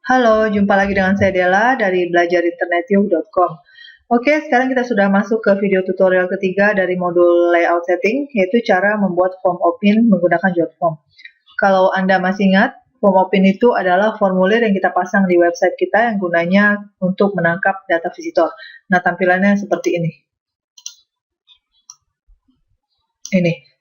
Halo, jumpa lagi dengan saya Della dari belajarinternetium.com. Oke, sekarang kita sudah masuk ke video tutorial ketiga dari modul layout setting, yaitu cara membuat form opt-in menggunakan JotForm. Kalau Anda masih ingat, form opt-in itu adalah formulir yang kita pasang di website kita yang gunanya untuk menangkap data visitor. Nah, tampilannya seperti ini.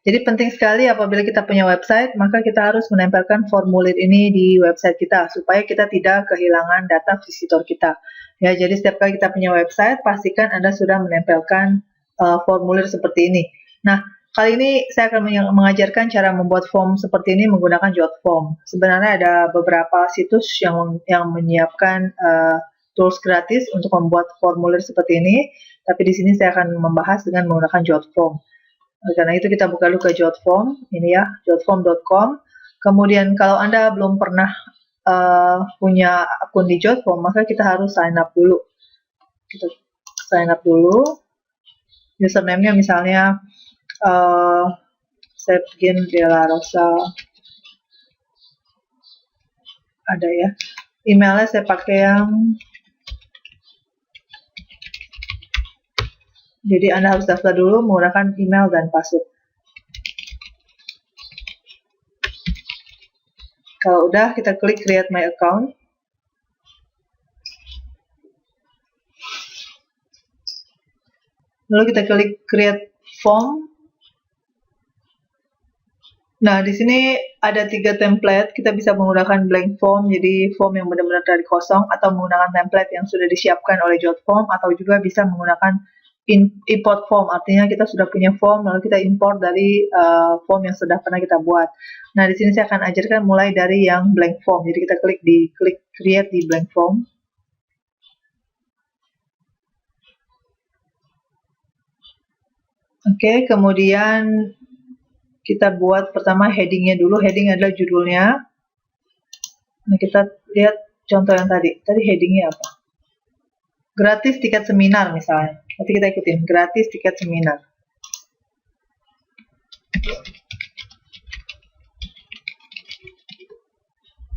Jadi penting sekali apabila kita punya website, maka kita harus menempelkan formulir ini di website kita supaya kita tidak kehilangan data visitor kita. Ya, jadi setiap kali kita punya website, pastikan Anda sudah menempelkan formulir seperti ini. Nah, kali ini saya akan mengajarkan cara membuat form seperti ini menggunakan JotForm. Sebenarnya ada beberapa situs yang menyiapkan tools gratis untuk membuat formulir seperti ini, tapi di sini saya akan membahas dengan menggunakan JotForm. Karena itu kita buka dulu ke JotForm, ini ya, jotform.com. Kemudian kalau Anda belum pernah punya akun di JotForm, maka kita harus sign up dulu. Kita sign up dulu. Username-nya misalnya, saya bikin Della Rosa. Ada ya. Emailnya saya pakai yang... Jadi Anda harus daftar dulu menggunakan email dan password. Kalau udah, kita klik create my account. Lalu kita klik create form. Nah, di sini ada 3 template. Kita bisa menggunakan blank form, jadi form yang benar-benar dari kosong, atau menggunakan template yang sudah disiapkan oleh JotForm, atau juga bisa menggunakan import form, artinya kita sudah punya form lalu kita import dari form yang sudah pernah kita buat. Nah, di sini saya akan ajarkan mulai dari yang blank form. Jadi kita klik create di blank form. Oke, kemudian kita buat pertama headingnya dulu. Heading adalah judulnya. Nah, kita lihat contoh yang tadi. Tadi headingnya apa? Gratis tiket seminar misalnya. Nanti kita ikutin, gratis tiket seminar.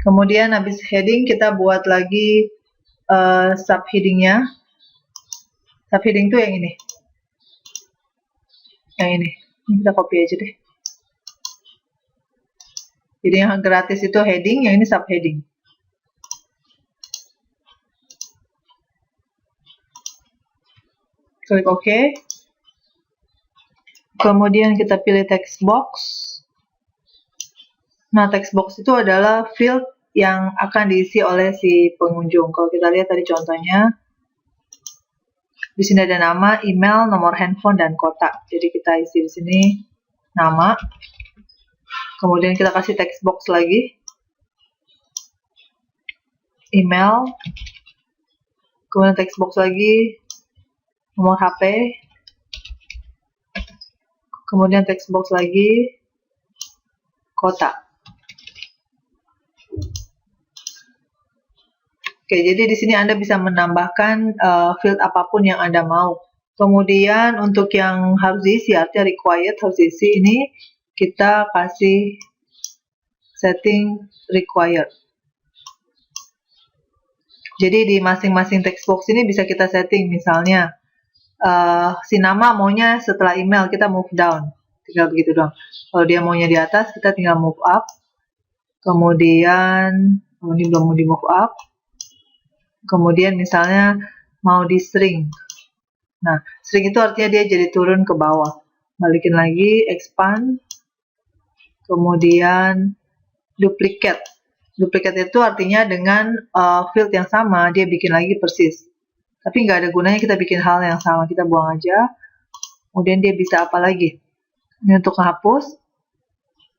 Kemudian habis heading kita buat lagi subheadingnya. Subheading itu yang ini. Yang ini. Ini kita copy aja deh. Jadi yang gratis itu heading, yang ini subheading. Klik OK. Kemudian kita pilih text box. Nah, text box itu adalah field yang akan diisi oleh si pengunjung. Kalau kita lihat tadi contohnya, di sini ada nama, email, nomor handphone, dan kota. Jadi kita isi di sini nama. Kemudian kita kasih text box lagi. Email. Kemudian text box lagi. Nomor HP, kemudian text box lagi, kota. Oke, jadi di sini Anda bisa menambahkan field apapun yang Anda mau. Kemudian untuk yang harus diisi, artinya required harus diisi, ini kita kasih setting required. Jadi di masing-masing text box ini bisa kita setting, misalnya si nama maunya setelah email, kita move down, tinggal begitu doang. Kalau dia maunya di atas, kita tinggal move up. Kemudian ini belum mau di move up. Kemudian misalnya mau di shrink. Nah, shrink itu artinya dia jadi turun ke bawah. Balikin lagi, expand. Kemudian duplicate. Duplicate itu artinya dengan field yang sama dia bikin lagi persis. Tapi nggak ada gunanya kita bikin hal yang sama, kita buang aja. Kemudian dia bisa apa lagi? Ini untuk menghapus,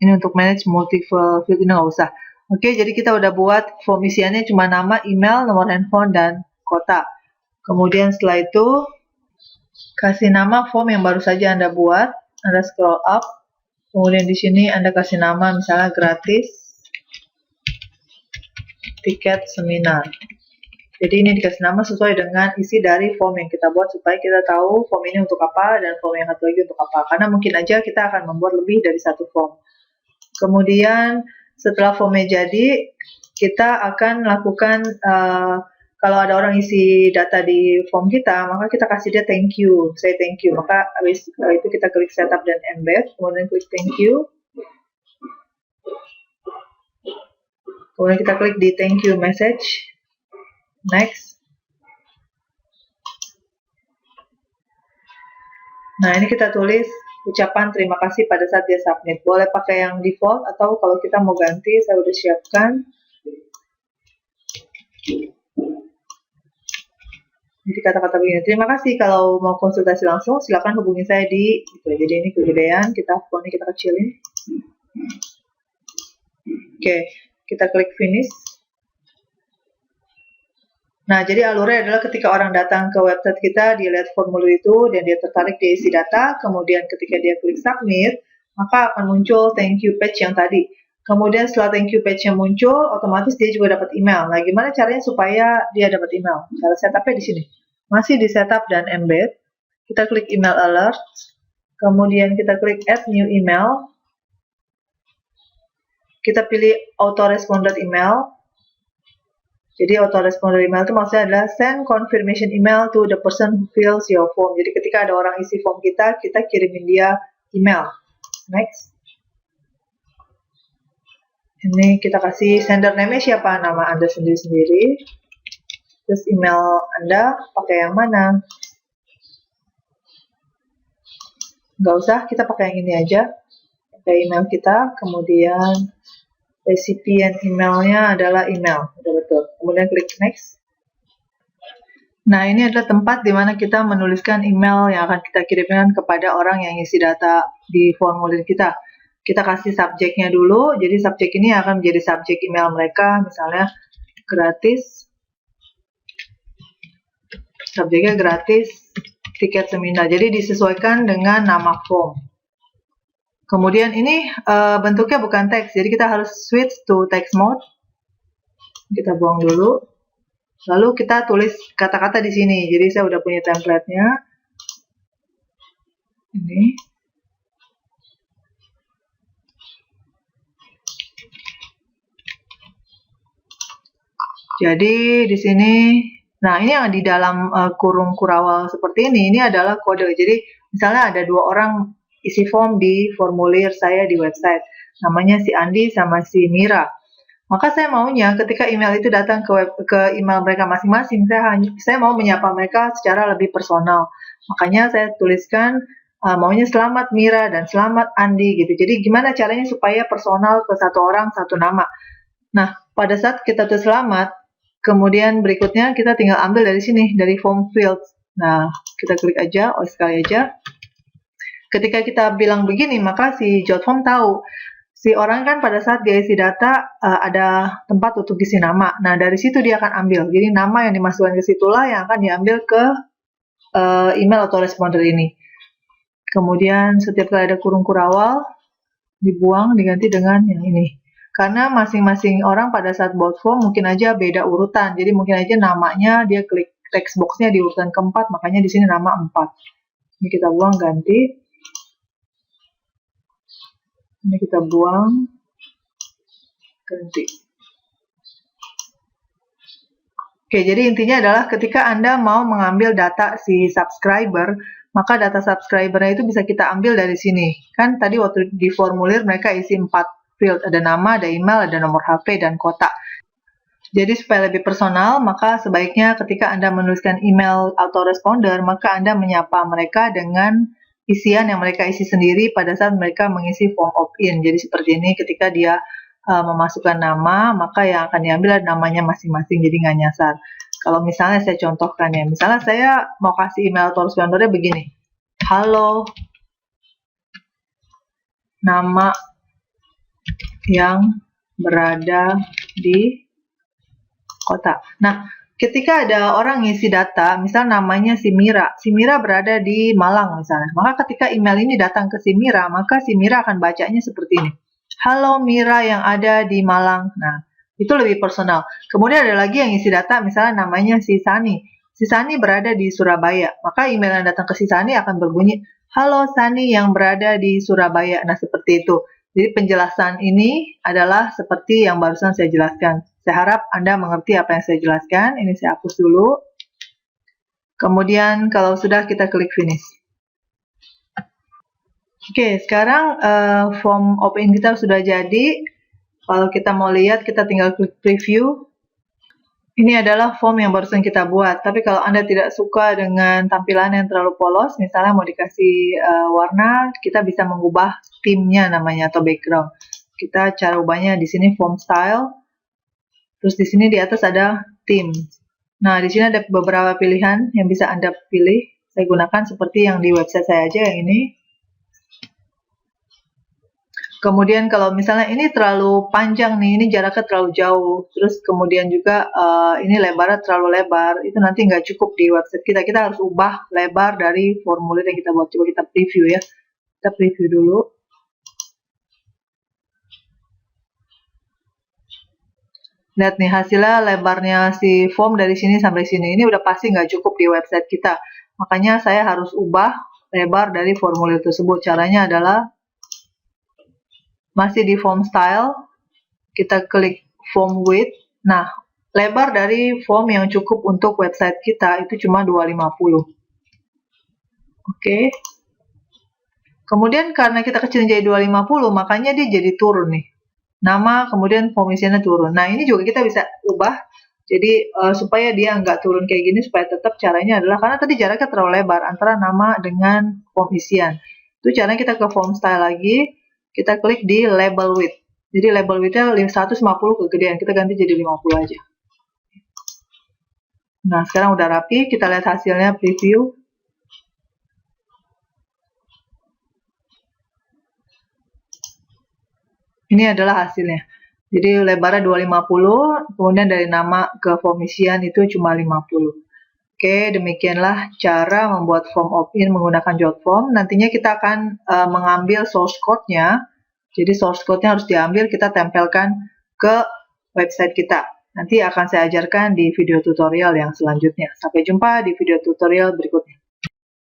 ini untuk manage multiple field, ini nggak usah. Oke, jadi kita udah buat form isiannya cuma nama, email, nomor handphone, dan kota. Kemudian setelah itu, kasih nama form yang baru saja Anda buat. Anda scroll up, kemudian di sini Anda kasih nama misalnya gratis tiket seminar. Jadi ini dikasih nama sesuai dengan isi dari form yang kita buat supaya kita tahu form ini untuk apa dan form yang satu lagi untuk apa. Karena mungkin aja kita akan membuat lebih dari satu form. Kemudian setelah formnya jadi, kita akan lakukan kalau ada orang isi data di form kita, maka kita kasih dia thank you, say thank you. Maka habis itu kita klik setup dan embed, kemudian klik thank you. Kemudian kita klik di thank you message. Next. Nah, ini kita tulis ucapan terima kasih pada saat dia submit. Boleh pakai yang default atau kalau kita mau ganti, saya udah siapkan. Jadi kata-kata begini, terima kasih, kalau mau konsultasi langsung silakan hubungi saya di gitu. Jadi ini kegedean, fontnya kita kecilin. Oke, kita klik finish. Nah, jadi alurnya adalah ketika orang datang ke website kita, dia lihat formulir itu dan dia tertarik di isi data, kemudian ketika dia klik submit, maka akan muncul thank you page yang tadi. Kemudian setelah thank you page yang muncul, otomatis dia juga dapat email. Nah, gimana caranya supaya dia dapat email? Cara setupnya di sini. Masih di setup dan embed. Kita klik email alert. Kemudian kita klik add new email. Kita pilih autoresponder email. Jadi autoresponder email itu maksudnya adalah send confirmation email to the person who fills your form. Jadi ketika ada orang isi form kita kirimin dia email. Next. Ini kita kasih sender name-nya siapa, nama Anda sendiri-sendiri. Terus email Anda pakai yang mana? Nggak usah, kita pakai yang ini aja. Pakai email kita, kemudian recipient emailnya adalah email. Udah betul. Kemudian klik next. Nah, ini adalah tempat di mana kita menuliskan email yang akan kita kirimkan kepada orang yang isi data di formulir kita. Kita kasih subjeknya dulu, jadi subjek ini akan menjadi subjek email mereka, misalnya gratis. Subjeknya gratis tiket seminar, jadi disesuaikan dengan nama form. Kemudian ini bentuknya bukan teks, jadi kita harus switch to text mode. Kita buang dulu. Lalu kita tulis kata-kata di sini. Jadi saya udah punya template-nya. Ini. Jadi di sini, nah ini yang di dalam kurung kurawal seperti ini adalah kode. Jadi misalnya ada dua orang isi form di formulir saya di website. Namanya si Andi sama si Mira. Maka saya maunya ketika email itu datang ke email mereka masing-masing, saya mau menyapa mereka secara lebih personal. Makanya saya tuliskan maunya selamat Mira dan selamat Andi gitu. Jadi gimana caranya supaya personal ke satu orang satu nama. Nah, pada saat kita tulis selamat, kemudian berikutnya kita tinggal ambil dari sini, dari form fields. Nah, kita klik aja, sekali aja. Ketika kita bilang begini, maka si Jotform tahu si orang kan pada saat dia isi data ada tempat untuk isi nama. Nah, dari situ dia akan ambil. Jadi nama yang dimasukkan ke situlah yang akan diambil ke email autoresponder ini. Kemudian setiap kali ada kurung kurawal, dibuang, diganti dengan yang ini. Karena masing-masing orang pada saat buat form mungkin aja beda urutan. Jadi mungkin aja namanya dia klik text box-nya di urutan keempat, makanya di sini nama 4. Ini kita buang, ganti. Ini kita buang, ganti. Oke, jadi intinya adalah ketika Anda mau mengambil data si subscriber, maka data subscriber-nya itu bisa kita ambil dari sini. Kan tadi waktu di formulir mereka isi 4 field, ada nama, ada email, ada nomor HP, dan kota. Jadi supaya lebih personal, maka sebaiknya ketika Anda menuliskan email autoresponder, maka Anda menyapa mereka dengan isian yang mereka isi sendiri pada saat mereka mengisi form opt-in. Jadi seperti ini, ketika dia memasukkan nama, maka yang akan diambil adalah namanya masing-masing, jadi nggak nyasar. Kalau misalnya saya contohkan ya, misalnya saya mau kasih email autoresponder-nya begini, halo, nama yang berada di kota. Nah, ketika ada orang ngisi data, misal namanya si Mira berada di Malang misalnya, maka ketika email ini datang ke si Mira, maka si Mira akan bacanya seperti ini. Halo Mira yang ada di Malang. Nah, itu lebih personal. Kemudian ada lagi yang ngisi data, misalnya namanya si Sani. Si Sani berada di Surabaya, maka email yang datang ke si Sani akan berbunyi, halo Sani yang berada di Surabaya. Nah, seperti itu. Jadi penjelasan ini adalah seperti yang barusan saya jelaskan. Saya harap Anda mengerti apa yang saya jelaskan. Ini saya hapus dulu. Kemudian kalau sudah, kita klik finish. Oke, sekarang form opt-in kita sudah jadi. Kalau kita mau lihat, kita tinggal klik preview. Ini adalah form yang barusan kita buat. Tapi kalau Anda tidak suka dengan tampilan yang terlalu polos, misalnya mau dikasih warna, kita bisa mengubah theme-nya namanya atau background. Kita cara ubahnya di sini form style. Terus di sini di atas ada theme. Nah, di sini ada beberapa pilihan yang bisa Anda pilih. Saya gunakan seperti yang di website saya aja, yang ini. Kemudian kalau misalnya ini terlalu panjang nih, ini jaraknya terlalu jauh. Terus kemudian juga ini lebarnya terlalu lebar, itu nanti nggak cukup di website kita. Kita harus ubah lebar dari formulir yang kita buat. Coba kita preview ya. Kita preview dulu. Lihat nih hasilnya, lebarnya si form dari sini sampai sini. Ini udah pasti nggak cukup di website kita. Makanya saya harus ubah lebar dari formulir tersebut. Caranya adalah masih di form style, kita klik form width. Nah, lebar dari form yang cukup untuk website kita itu cuma 250. Oke. Kemudian karena kita kecilin jadi 250, makanya dia jadi turun nih. Nama, kemudian form isinya turun. Nah, ini juga kita bisa ubah. Jadi supaya dia nggak turun kayak gini, supaya tetap caranya adalah, karena tadi jaraknya terlalu lebar antara nama dengan form isian. Itu caranya kita ke form style lagi. Kita klik di label width. Jadi label width-nya 150 kegedean. Kita ganti jadi 50 aja. Nah, sekarang udah rapi. Kita lihat hasilnya, preview. Ini adalah hasilnya. Jadi lebarnya 250, kemudian dari nama ke form isian itu cuma 50. Oke, demikianlah cara membuat form opt-in menggunakan Jotform. Nantinya kita akan mengambil source code-nya. Jadi source code-nya harus diambil, kita tempelkan ke website kita. Nanti akan saya ajarkan di video tutorial yang selanjutnya. Sampai jumpa di video tutorial berikutnya.